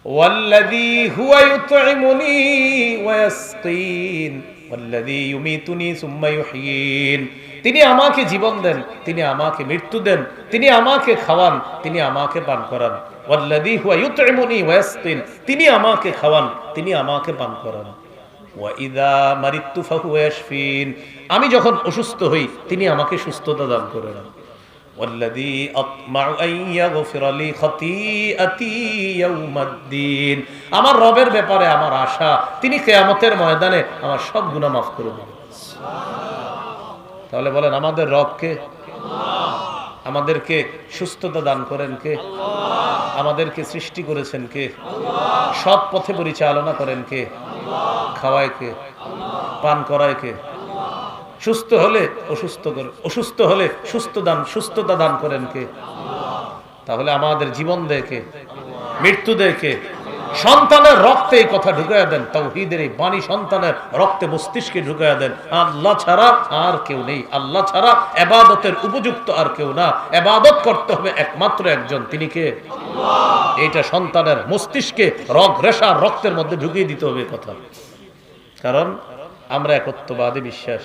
ওয়াল্লাযী হুয়া ইউতঈমুনি ওয়া ইয়াসকিন ওয়াল্লাযী ইউমীতুনি সুম্মা ইউহয়িন। তিনি আমাকে জীবন দেন, তিনি আমাকে মৃত্যু দেন, তিনি আমাকে খাওয়ান, তিনি আমাকে পান করান। ওয়াল্লাযী হুয়া ইউতঈমুনি ওয়া ইয়াসকিন, তিনি আমাকে খাওয়ান, তিনি আমাকে পান করান। ওয়া ইযা মারিতু ফাহুয়া ইয়াশফিন, আমি যখন অসুস্থ হই তিনি আমাকে সুস্থতা দান করেন। ওয়াল্লাযী আতমাউ আন ইয়াগফিরা লি খাতীআতি ইয়াউমাদ্দিন, আমার রবের ব্যাপারে আমার আশা তিনি কিয়ামতের ময়দানে আমার সব গুনাহ মাফ করে দিবেন। তাহলে বলেন আমাদের রব কে? আমাদেরকে সুস্থতা দান করেন কে? আমাদেরকে সৃষ্টি করেছেন কে? সৎ পথে পরিচালনা করেন কে? খাওয়ায় কে? পান করায় কে? সুস্থ হলে অসুস্থ করে, অসুস্থ হলে সুস্থতা দান করেন কে? তাহলে আমাদের জীবন দেয় কে? মৃত্যু দেয় কে? সন্তানের রক্তে এই কথা ঢুকাইয়া দেন, তাওহীদের এই বাণী সন্তানের রক্তে মস্তিষ্কে ঢুকাইয়া দেন। আল্লাহ ছাড়া আর কেউ নেই, আল্লাহ ছাড়া ইবাদতের উপযুক্ত আর কেউ না, ইবাদত করতে হবে একমাত্র একজন, তিনি কে? এইটা সন্তানের মস্তিষ্কে রগ রেশা রক্তের মধ্যে ঢুকিয়ে দিতে হবে কথা। কারণ আমরা একত্ববাদে বিশ্বাস।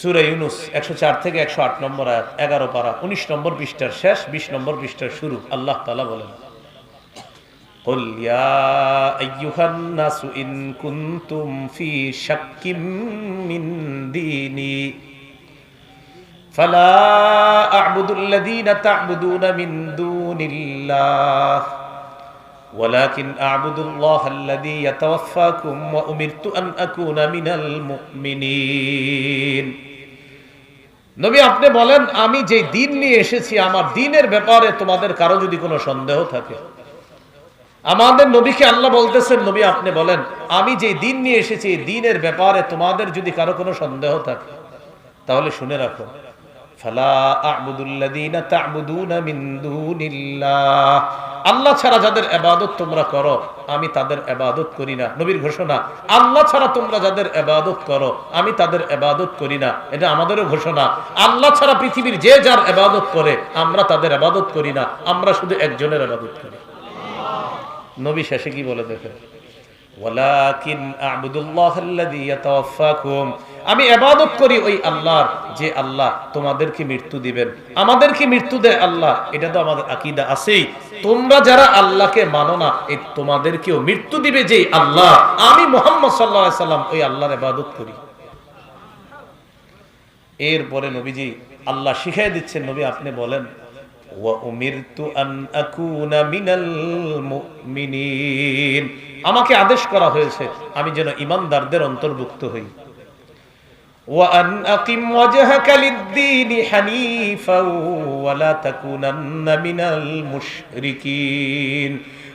সূরা ইউনূস 104 থেকে 108 নম্বর আয়াত, 11 পারা, 19 নম্বর পৃষ্ঠার শেষ, 20 নম্বর পৃষ্ঠার শুরু। আল্লাহ তাআলা বলেন, কুল ইয়া আইয়ুহান নাসু ইন কুনতুম ফি শাক্কিম মিন দীনি ফালা আ'বুদুল্লাযীনা তা'বুদুনা মিন দুনিল্লাহ ওয়ালাকিন আ'বুদুল্লাহাল্লাযী ইয়াতাওয়াফফাকুম ওয়া উমিরতু আন আকুনা মিনাল মুমিনিন। নবী আপনি বলেন, আমি যে দ্বীন নিয়ে এসেছি আমার দ্বীনের ব্যাপারে তোমাদের কারো যদি কোনো সন্দেহ থাকে। আমাদের নবীকে আল্লাহ বলতেছেন, নবী আপনি বলেন আমি যে দ্বীন নিয়ে এসেছি এই দ্বীনের ব্যাপারে তোমাদের যদি কারো কোনো সন্দেহ থাকে তাহলে শুনে রাখো, ফালা আ'বুদুল্লাযীনা তা'বুদুনা মিন দুনিল্লাহ, আল্লাহ ছাড়া যাদের ইবাদত তোমরা করো আমি তাদের ইবাদত করি না। নবীর ঘোষণা, আল্লাহ ছাড়া তোমরা যাদের ইবাদত করো আমি তাদের ইবাদত করি না। এটা আমাদেরও ঘোষণা, আল্লাহ ছাড়া পৃথিবীর যে যার ইবাদত করে আমরা তাদের ইবাদত করি না, আমরা শুধু একজনের ইবাদত করি। নবী শেষে কি বলে দেখেন, ওয়ালাকিন আ'বুদুল্লাহাল্লাযী ইয়াতাওয়াফফাকুম, আমি ইবাদত করি ওই আল্লাহর যে আল্লাহ তোমাদেরকে মৃত্যু দিবেন। আমাদেরকে মৃত্যু দেয় আল্লাহ, এটা তো আমাদের আকীদা আছেই। তোমরা যারা আল্লাহকে মানো না এই তোমাদেরকেও মৃত্যু দিবে যে আল্লাহ, আমি মুহাম্মদ সাল্লাল্লাহু আলাইহি সাল্লাম ওই আল্লাহর ইবাদত করি। এরপরে নবীজি আল্লাহ শিখিয়ে দিচ্ছেন, নবী আপনি বলেন, ওয়া উমিরতু আন আকুনা মিনাল মুমিনিন, আমাকে আদেশ করা হয়েছে আমি যেন ঈমানদারদের অন্তর্ভুক্ত হই। ওয়া আন আকিম ওয়াজহাকা লিদ-দীনি হানিফাও ওয়া লা তাকুনান্না মিনাল মুশরিকিন,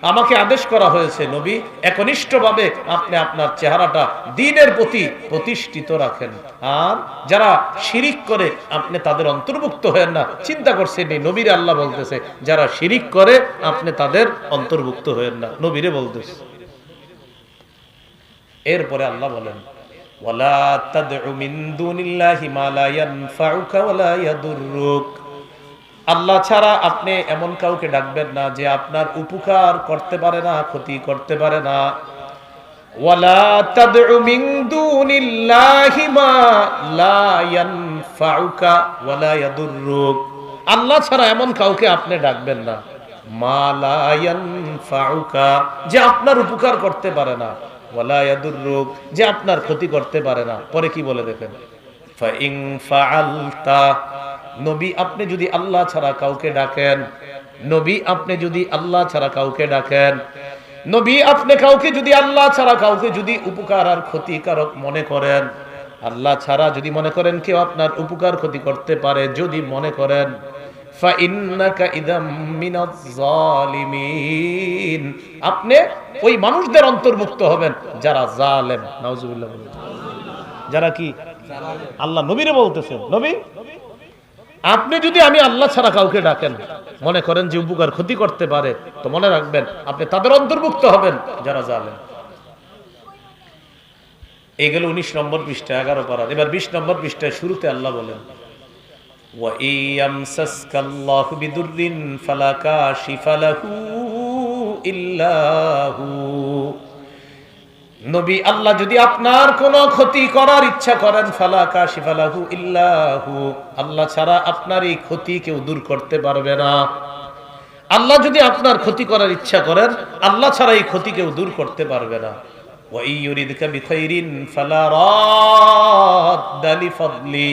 আমাকে আদেশ করা হয়েছে নবী একনিষ্ঠভাবে আপনি আপনার চেহারাটা দ্বীনের প্রতি প্রতিষ্ঠিত রাখেন, আর যারা শিরিক করে আপনি তাদের অন্তর্ভুক্ত হয়েন না। চিন্তা করছেন নবীরে আল্লাহ বলতেছে যারা শিরিক করে আপনি তাদের অন্তর্ভুক্ত হয়েন না, নবীরে বলতেছে। এরপরে আল্লাহ বলেন, ওয়ালা তাদউ মিন দুনিল্লাহি মা লা ইয়ানফাউকা ওয়া লা ইয়াদুররুক, আল্লাহ ছাড়া আপনি এমন কাউকে ডাকবেন না যে আপনার উপকার করতে পারে না, ক্ষতি করতে পারে না। ওয়ালা তাদউ মিন দুনিল্লাহি মা লা ইয়ানফাউকা ওয়া লা ইয়াদুররুক, আল্লাহ ছাড়া এমন কাউকে আপনি ডাকবেন না, মা লা ইয়ানফাউকা, যে আপনার উপকার করতে পারে না, ওয়ালা ইয়াদুররুক, যে আপনার ক্ষতি করতে পারে না। পরে কি বলে দেখেন, ফা ইন ফাআলতা, নবী আপনি যদি আল্লাহ ছাড়া কাউকে ডাকেন, নবী আপনি যদি আল্লাহ ছাড়া কাউকে ডাকেন, নবী আপনি কাউকে যদি আল্লাহ ছাড়া কাউকে যদি উপকার আর ক্ষতিকারক মনে করেন, আল্লাহ ছাড়া যদি মনে করেন কেউ আপনার উপকার ক্ষতি করতে পারে, যদি মনে করেন, ফা ইন্নাকা ইদাম মিনাজ জালিমিন, আপনি ওই মানুষদের অন্তর্ভুক্ত হবেন যারা জালেম। নাউজুবিল্লাহ, যারা কি? আল্লাহ নবীরে বলতেছেন, নবী আপনি যদি আমি আল্লাহ ছাড়া কাউকে ডাকেন মনে করেন যে উপকার ক্ষতি করতে পারে, তো মনে রাখবেন আপনি তাদের অন্তর্ভুক্ত হবেন যারা জালেম। এই গেল 19 নম্বর পৃষ্ঠা 11 পারা। এবার 20 নম্বর পৃষ্ঠায় শুরুতে আল্লাহ বলেন, ওয়া ইয়ামসাসকাল্লাহু বিদুররিন ফালা কাশিফা লাহু ইল্লা হু। নবী, আল্লাহ যদি আপনার কোনো ক্ষতি করার ইচ্ছা করেন, ফালা কাশিফা লাহু ইল্লা হু, আল্লাহ ছাড়া আপনার এই ক্ষতি কেউ দূর করতে পারবে না। আল্লাহ যদি আপনার ক্ষতি করার ইচ্ছা করেন, আল্লাহ ছাড়া এই ক্ষতি কেউ দূর করতে পারবে না। ওয়া ইয়ুরিদকা বিখাইরিন ফালা রাদ্দা লিফাদলি,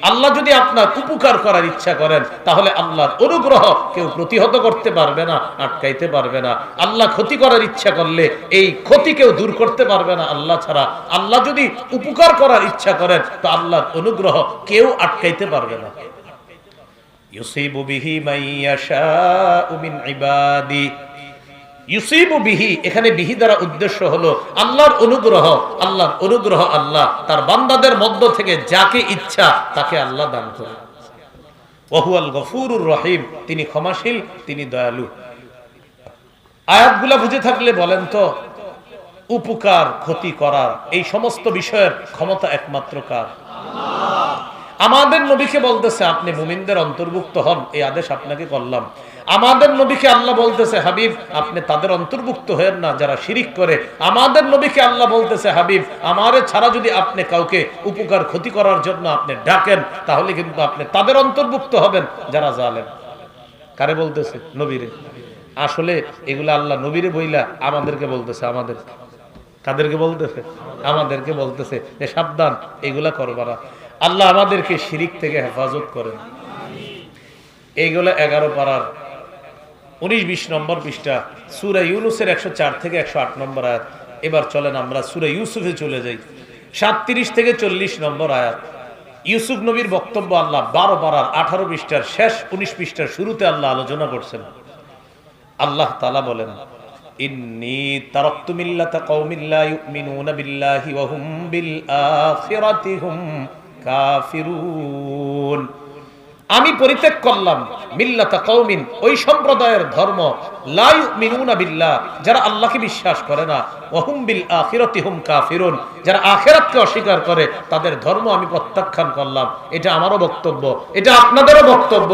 আল্লাহ যদি আপনার উপকার করার ইচ্ছা করেন, তাহলে আল্লাহর অনুগ্রহ কেউ প্রতিহত করতে পারবে না, আটকাইতে পারবে না। আল্লাহ ক্ষতি করার ইচ্ছা করলে এই ক্ষতি কেউ দূর করতে পারবে না আল্লাহ ছাড়া। আল্লাহ যদি উপকার করার ইচ্ছা করেন, তো আল্লাহর অনুগ্রহ কেউ আটকাইতে পারবে না। ইউসিবু বিহি মান ইয়াশাউ মিন ইবাদি, ইউসিবু বিহি, এখানে বিহি দ্বারা উদ্দেশ্য হলো আল্লাহর অনুগ্রহ। আল্লাহর অনুগ্রহ আল্লাহ তার বান্দাদের মধ্য থেকে যাকে ইচ্ছা তাকে আল্লাহ দান করেন। ওয়া হুয়াল গফুরুর রহিম, তিনি ক্ষমাশীল, তিনি দয়ালু। আয়াতগুলা বুঝে থাকলে বলেন তো, উপকার ক্ষতি করার এই সমস্ত বিষয়ের ক্ষমতা একমাত্র কার? আমাদের নবীকে বলতেছে আপনি মুমিনদের অন্তর্ভুক্ত হন, এই আদেশ আপনাকে করলাম। আমাদের নবীকে আল্লাহ বলতেছে হাবিব আপনি তাদের অন্তর্ভুক্ত হয়েন না যারা শিরিক করে। আমাদের নবীকে আল্লাহ বলতেছে হাবিব আমারে ছাড়া যদি আপনি কাউকে উপকার ক্ষতি করার জন্য আপনি ডাকেন, তাহলে কিন্তু আপনি তাদের অন্তর্ভুক্ত হবেন যারা জালেম। কারে বলতেছে? নবীরে। আসলে এগুলা আল্লাহ নবীরে বইলা আমাদেরকে বলতেছে। আমাদের কাদেরকে বলতেছে? আমাদেরকে বলতেছে যে সাবধান, এগুলা করবানা। আল্লাহ আমাদেরকে শিরিক থেকে হেফাজত করেন। এইগুলা 11 পারার 19-20 নম্বর পৃষ্ঠা, সূরা ইউনূসের 104 থেকে 108 নম্বর আয়াত। এবার চলেন আমরা সূরা ইউসুফে চলে যাই, 37 থেকে 40 নম্বর আয়াত। ইউসুফ নবীর বক্তব্য আল্লাহ 12 পারার 18 পৃষ্ঠার শেষ 19 পৃষ্ঠার শুরুতে আল্লাহ আলোচনা করছেন। আল্লাহ তাআলা বলেন, ইন্নী তারাকতু মিল্লাতা কওমিন লা ইউমিনুনা বিল্লাহি ওয়া হুম বিল আখিরাতি হুম কাফিরুন, আমি পরিত্যাগ করলাম মিল্লাতা কওমিন, ওই সম্প্রদায়ের ধর্ম, লা ইউমিনুনা বিল্লাহ, যারা আল্লাহকে বিশ্বাস করে না, ওয়া হুম বিল আখিরাতি হুম কাফিরুন, যারা আখিরাতকে অস্বীকার করে, তাদের ধর্ম আমি প্রত্যাখ্যান করলাম। এটা আমারও বক্তব্য, এটা আপনাদেরও বক্তব্য।